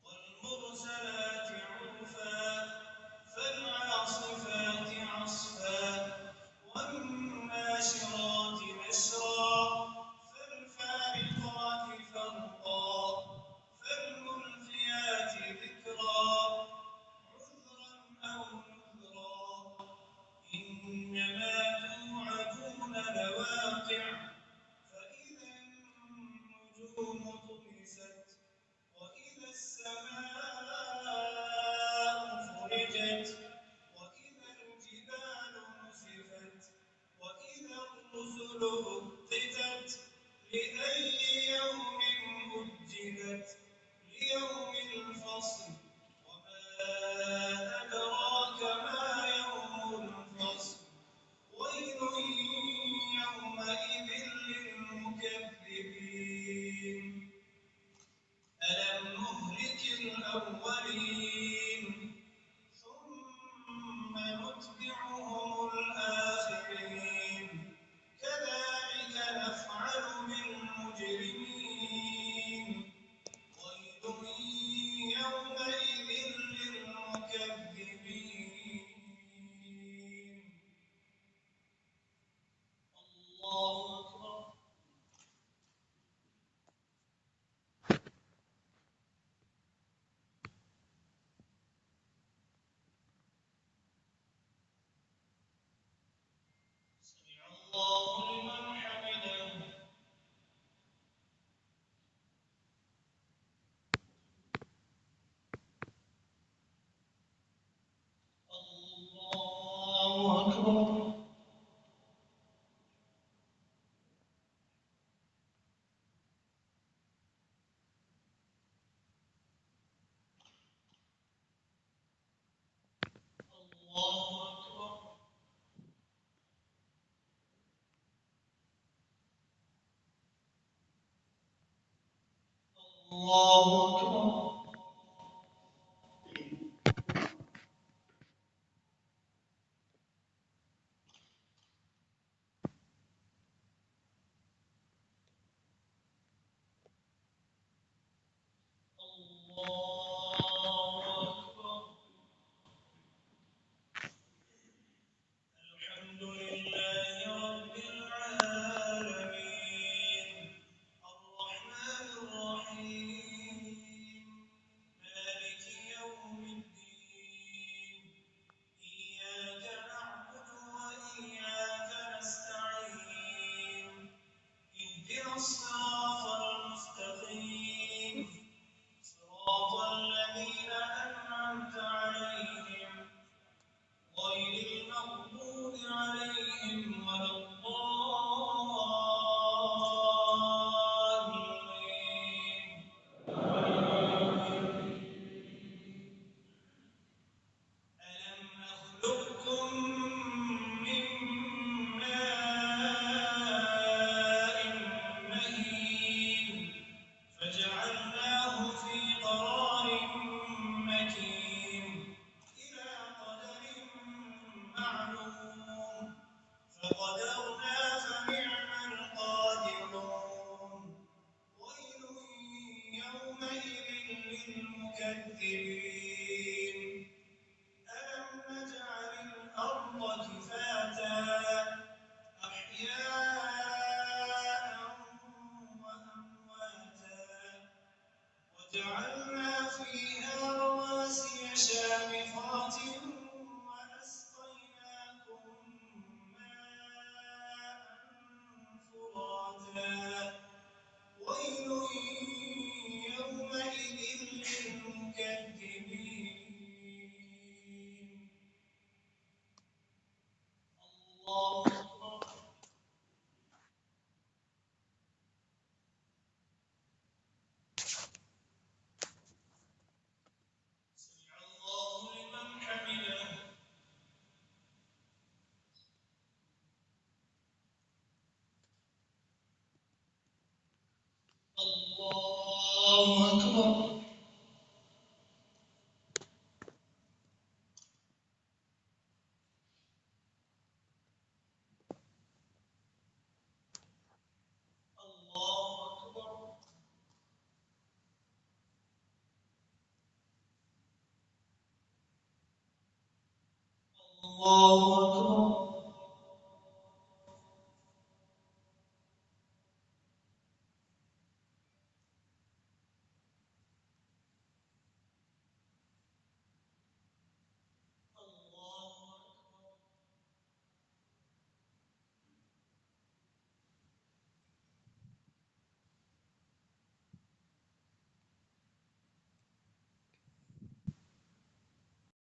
والمرسلات عرفا فالعاصفات عصفا والناشرات نشرا فالفارقات فرقا فالملقيات ذكرا عذرا أو نذرا إنما توعدون لواقع فإذا النجوم طمست وإذا السماء فرجت وإذا الجبال نسفت وإذا الرسل أقتت لأي يوم أجلت ليوم الفصل وما أدراك ما يوم الفصل ويل يومئذ للمكذبين ألم نهلك الأولين ثم نتبعهم الآخرين كذلك نفعل بالمجرمين ويل يومئذ للمكذبين الله أكبر سمع الله لمن حمده الله أكبر الله أكبر الله أكبر الله أكبر الحمد لله رب العالمين الرحمن الرحيم مالك يوم الدين إياك نعبد وإياك نستعين اهدنا الصراط المستقيم صراط الذين أنعمت عليهم غير المغضوب عليهم ولا الضالين ألم نخلقكم من ماء مهين فجعلناه في قرار مكين إلى قدر معلوم فقدرنا فنعم القادرون ويل يومئذ للمكذبين ألم نجعل الأرض كفاتا أحياء وأمواتا وجعلنا فيها رواسي شامخات وأسقيناكم ماء فراتا ويل يومئذ للمكذبين الله أكبر الله